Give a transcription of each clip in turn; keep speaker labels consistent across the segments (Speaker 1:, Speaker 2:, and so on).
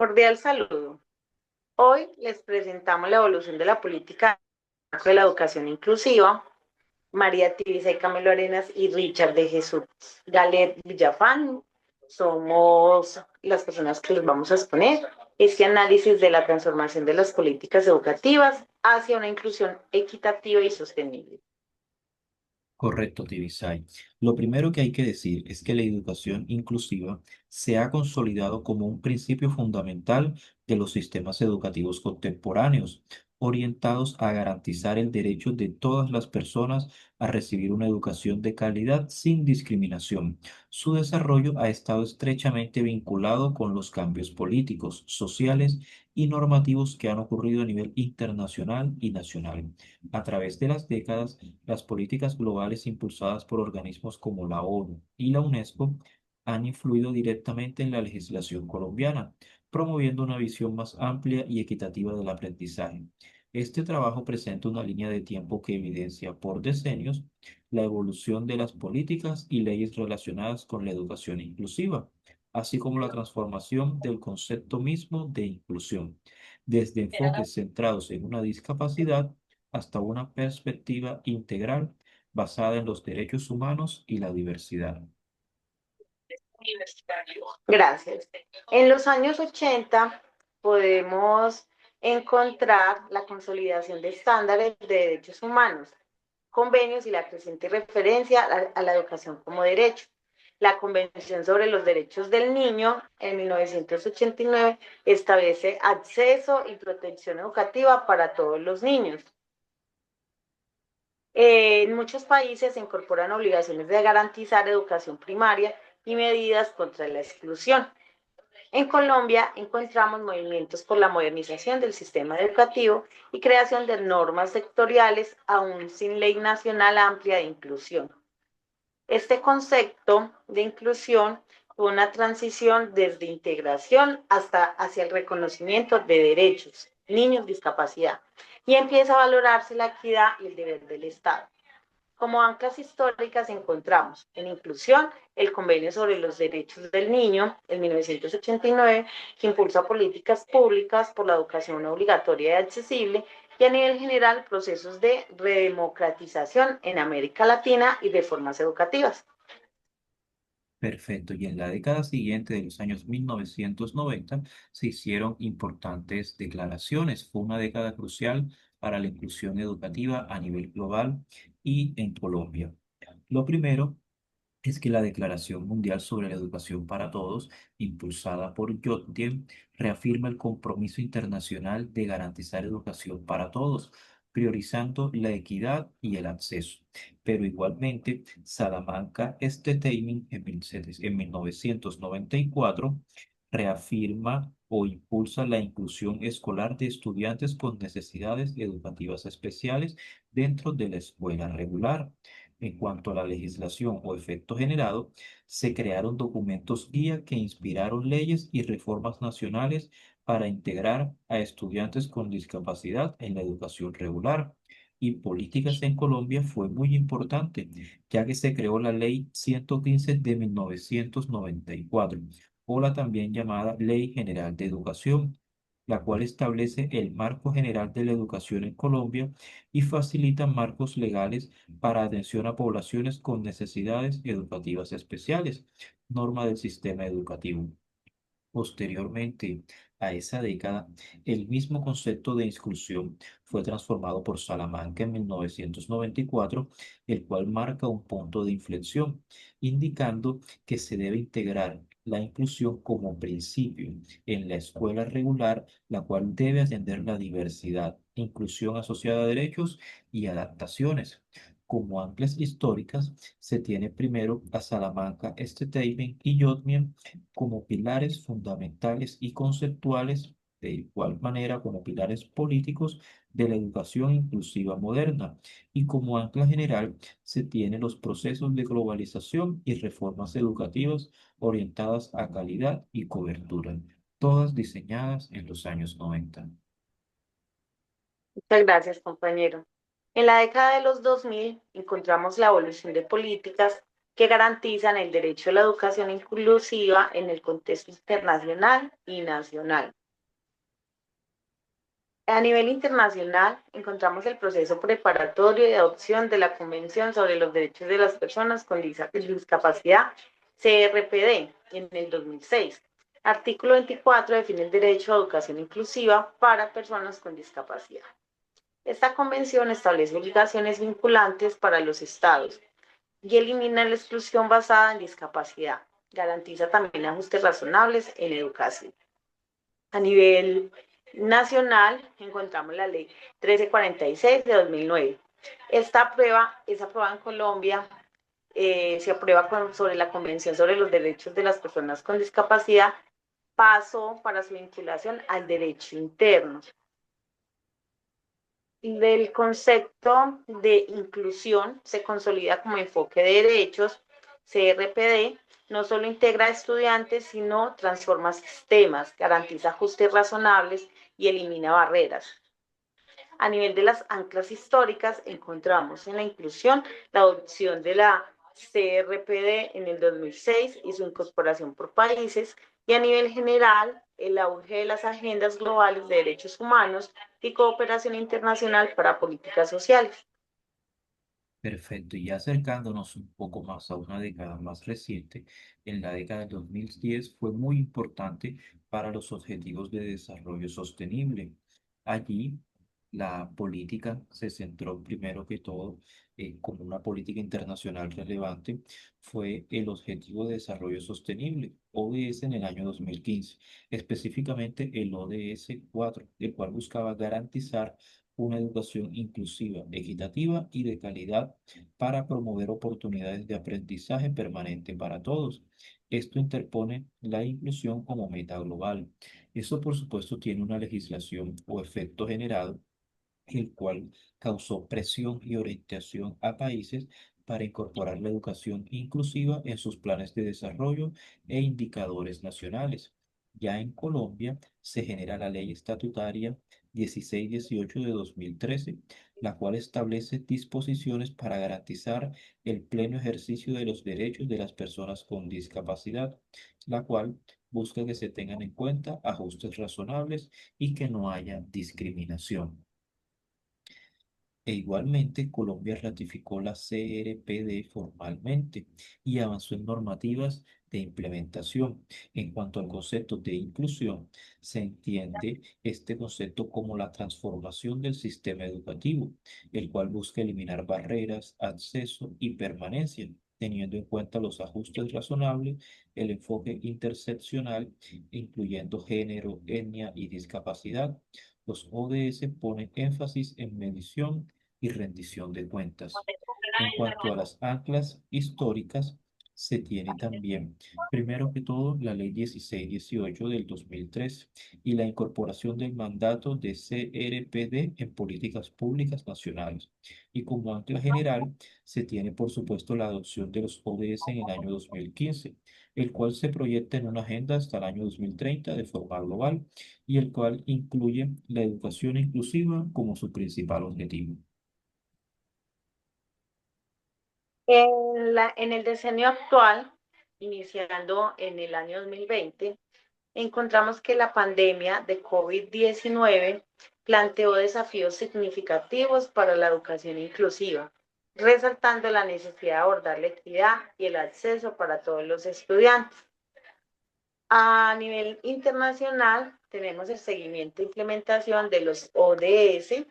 Speaker 1: Cordial saludo. Hoy les presentamos la evolución de la política de la educación inclusiva. María Tibisa y Camilo Arenas y Richard de Jesús Galet Villafán somos las personas que les vamos a exponer este análisis de la transformación de las políticas educativas hacia una inclusión equitativa y sostenible.
Speaker 2: Correcto, Tibisay. Lo primero que hay que decir es que la educación inclusiva se ha consolidado como un principio fundamental de los sistemas educativos contemporáneos, orientados a garantizar el derecho de todas las personas a recibir una educación de calidad sin discriminación. Su desarrollo ha estado estrechamente vinculado con los cambios políticos, sociales y normativos que han ocurrido a nivel internacional y nacional. A través de las décadas, las políticas globales impulsadas por organismos como la ONU y la UNESCO han influido directamente en la legislación colombiana, promoviendo una visión más amplia y equitativa del aprendizaje. Este trabajo presenta una línea de tiempo que evidencia por decenios la evolución de las políticas y leyes relacionadas con la educación inclusiva, así como la transformación del concepto mismo de inclusión, desde enfoques centrados en una discapacidad hasta una perspectiva integral basada en los derechos humanos y la diversidad.
Speaker 1: Gracias. En los años 80 podemos encontrar la consolidación de estándares de derechos humanos, convenios y la creciente referencia a la educación como derecho. La Convención sobre los Derechos del Niño en 1989 establece acceso y protección educativa para todos los niños. En muchos países se incorporan obligaciones de garantizar educación primaria y medidas contra la exclusión. En Colombia encontramos movimientos por la modernización del sistema educativo y creación de normas sectoriales, aún sin ley nacional amplia de inclusión. Este concepto de inclusión fue una transición desde integración hasta hacia el reconocimiento de derechos, niños, discapacidad, y empieza a valorarse la equidad y el deber del Estado. Como anclas históricas encontramos en inclusión el Convenio sobre los Derechos del Niño en 1989, que impulsa políticas públicas por la educación obligatoria y accesible, y a nivel general procesos de redemocratización en América Latina y reformas educativas.
Speaker 2: Perfecto. Y en la década siguiente de los años 1990 se hicieron importantes declaraciones. Fue una década crucial para la inclusión educativa a nivel global y en Colombia. Lo primero es que la Declaración Mundial sobre la Educación para Todos, impulsada por Yotdien, reafirma el compromiso internacional de garantizar educación para todos, priorizando la equidad y el acceso. Pero igualmente, Salamanca Statement en 1994 reafirma o impulsa la inclusión escolar de estudiantes con necesidades educativas especiales dentro de la escuela regular. En cuanto a la legislación o efecto generado, se crearon documentos guía que inspiraron leyes y reformas nacionales para integrar a estudiantes con discapacidad en la educación regular. Y políticas en Colombia fue muy importante, ya que se creó la Ley 115 de 1994, o la también llamada Ley General de Educación, la cual establece el marco general de la educación en Colombia y facilita marcos legales para atención a poblaciones con necesidades educativas especiales, norma del sistema educativo. Posteriormente a esa década, el mismo concepto de inclusión fue transformado por Salamanca en 1994, el cual marca un punto de inflexión, indicando que se debe integrar la inclusión como principio en la escuela regular, la cual debe atender la diversidad, inclusión asociada a derechos y adaptaciones. Como anclas históricas, se tiene primero a Salamanca, Statement y Yodmia como pilares fundamentales y conceptuales, de igual manera como pilares políticos de la educación inclusiva moderna. Y como ancla general se tienen los procesos de globalización y reformas educativas orientadas a calidad y cobertura, todas diseñadas en los años 90.
Speaker 1: Muchas gracias, compañero. En la década de los 2000 encontramos la evolución de políticas que garantizan el derecho a la educación inclusiva en el contexto internacional y nacional. A nivel internacional, encontramos el proceso preparatorio de adopción de la Convención sobre los Derechos de las Personas con Discapacidad, CRPD, en el 2006. Artículo 24 define el derecho a educación inclusiva para personas con discapacidad. Esta convención establece obligaciones vinculantes para los estados y elimina la exclusión basada en discapacidad. Garantiza también ajustes razonables en educación. A nivel nacional, encontramos la ley 1346 de 2009. Esta aprueba, es aprobada en Colombia, se aprueba sobre la Convención sobre los Derechos de las Personas con Discapacidad, paso para su vinculación al derecho interno. Del concepto de inclusión se consolida como enfoque de derechos, CRPD, no solo integra a estudiantes, sino transforma sistemas, garantiza ajustes razonables y elimina barreras. A nivel de las anclas históricas, encontramos en la inclusión la adopción de la CRPD en el 2006 y su incorporación por países, y a nivel general, el auge de las agendas globales de derechos humanos y cooperación internacional para políticas sociales.
Speaker 2: Perfecto, y ya acercándonos un poco más a una década más reciente, en la década del 2010 fue muy importante para los objetivos de desarrollo sostenible. Allí la política se centró primero que todo como una política internacional relevante, fue el Objetivo de Desarrollo Sostenible, ODS, en el año 2015, específicamente el ODS 4, el cual buscaba garantizar una educación inclusiva, equitativa y de calidad para promover oportunidades de aprendizaje permanente para todos. Esto interpone la inclusión como meta global. Eso, por supuesto, tiene una legislación o efecto generado, el cual causó presión y orientación a países para incorporar la educación inclusiva en sus planes de desarrollo e indicadores nacionales. Ya en Colombia se genera la Ley Estatutaria 1618 de 2013, la cual establece disposiciones para garantizar el pleno ejercicio de los derechos de las personas con discapacidad, la cual busca que se tengan en cuenta ajustes razonables y que no haya discriminación. E igualmente, Colombia ratificó la CRPD formalmente y avanzó en normativas de implementación. En cuanto al concepto de inclusión, se entiende este concepto como la transformación del sistema educativo, el cual busca eliminar barreras, acceso y permanencia, teniendo en cuenta los ajustes razonables, el enfoque interseccional, incluyendo género, etnia y discapacidad. Los ODS ponen énfasis en medición y rendición de cuentas. En cuanto a las anclas históricas, se tiene también, primero que todo, la Ley 1618 del 2003 y la incorporación del mandato de CRPD en políticas públicas nacionales. Y como ancla general, se tiene, por supuesto, la adopción de los ODS en el año 2015, el cual se proyecta en una agenda hasta el año 2030 de forma global y el cual incluye la educación inclusiva como su principal objetivo.
Speaker 1: En el decenio actual, iniciando en el año 2020, encontramos que la pandemia de COVID-19 planteó desafíos significativos para la educación inclusiva, resaltando la necesidad de abordar la equidad y el acceso para todos los estudiantes. A nivel internacional, tenemos el seguimiento e implementación de los ODS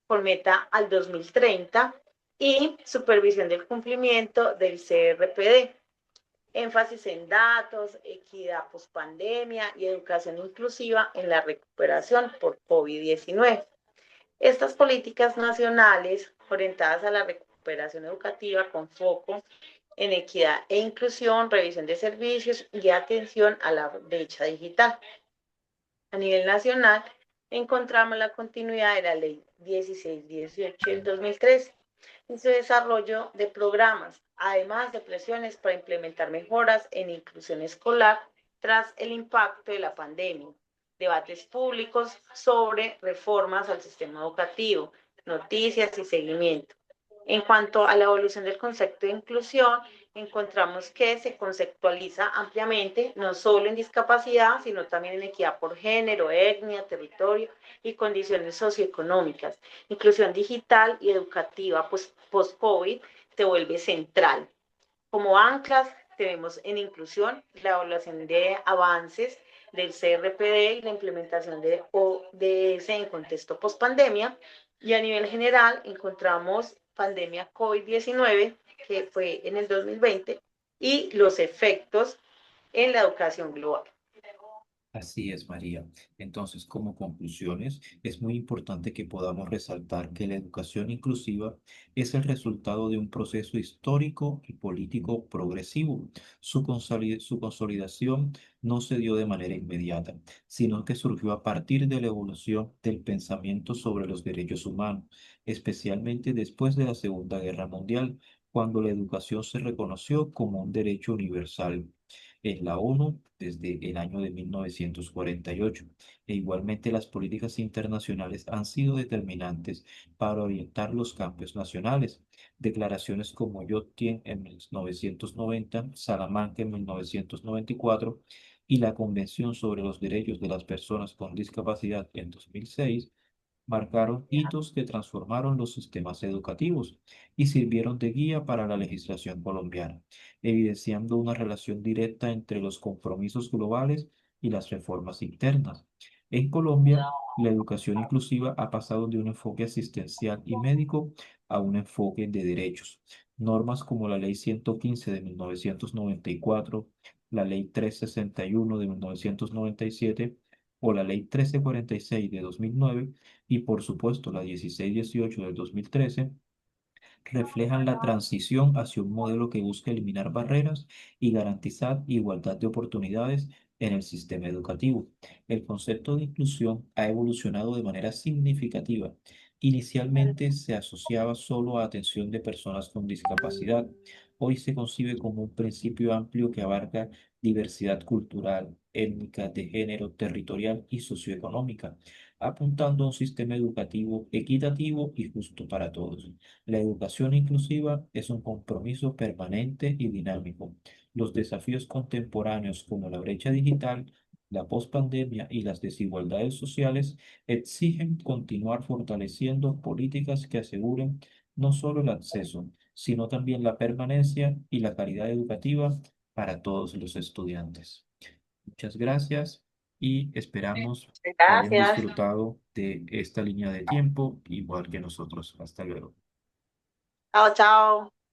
Speaker 1: por meta al 2030 y supervisión del cumplimiento del CRPD. Énfasis en datos, equidad pospandemia y educación inclusiva en la recuperación por COVID-19. Estas políticas nacionales orientadas a la recuperación educativa con foco en equidad e inclusión, revisión de servicios y atención a la brecha digital. A nivel nacional, encontramos la continuidad de la Ley 1618 del 2013 en su desarrollo de programas, además de presiones para implementar mejoras en inclusión escolar tras el impacto de la pandemia, debates públicos sobre reformas al sistema educativo, noticias y seguimiento. En cuanto a la evolución del concepto de inclusión, encontramos que se conceptualiza ampliamente, no solo en discapacidad, sino también en equidad por género, etnia, territorio y condiciones socioeconómicas. Inclusión digital y educativa post-COVID se vuelve central. Como anclas tenemos en inclusión la evaluación de avances del CRPD y la implementación de ODS en contexto post-pandemia. Y a nivel general encontramos pandemia COVID-19, que fue en el 2020, y los efectos en la educación global.
Speaker 2: Así es, María. Entonces, como conclusiones, es muy importante que podamos resaltar que la educación inclusiva es el resultado de un proceso histórico y político progresivo. Su consolidación no se dio de manera inmediata, sino que surgió a partir de la evolución del pensamiento sobre los derechos humanos, especialmente después de la Segunda Guerra Mundial, cuando la educación se reconoció como un derecho universal en la ONU desde el año de 1948. E igualmente las políticas internacionales han sido determinantes para orientar los cambios nacionales. Declaraciones como Yotkin en 1990, Salamanca en 1994 y la Convención sobre los Derechos de las Personas con Discapacidad en 2006 marcaron hitos que transformaron los sistemas educativos y sirvieron de guía para la legislación colombiana, evidenciando una relación directa entre los compromisos globales y las reformas internas. En Colombia, la educación inclusiva ha pasado de un enfoque asistencial y médico a un enfoque de derechos. Normas como la Ley 115 de 1994, la Ley 361 de 1997 o la Ley 1346 de 2009 y por supuesto la 1618 del 2013 reflejan la transición hacia un modelo que busca eliminar barreras y garantizar igualdad de oportunidades en el sistema educativo. El concepto de inclusión ha evolucionado de manera significativa. Inicialmente se asociaba solo a atención de personas con discapacidad. Hoy se concibe como un principio amplio que abarca diversidad cultural, étnica, de género, territorial y socioeconómica, apuntando a un sistema educativo equitativo y justo para todos. La educación inclusiva es un compromiso permanente y dinámico. Los desafíos contemporáneos como la brecha digital, la pospandemia y las desigualdades sociales exigen continuar fortaleciendo políticas que aseguren no solo el acceso, sino también la permanencia y la calidad educativa para todos los estudiantes. Muchas gracias y esperamos que hayan
Speaker 1: Gracias.
Speaker 2: disfrutado de esta línea de tiempo igual que nosotros. Hasta luego.
Speaker 1: Chao, chao.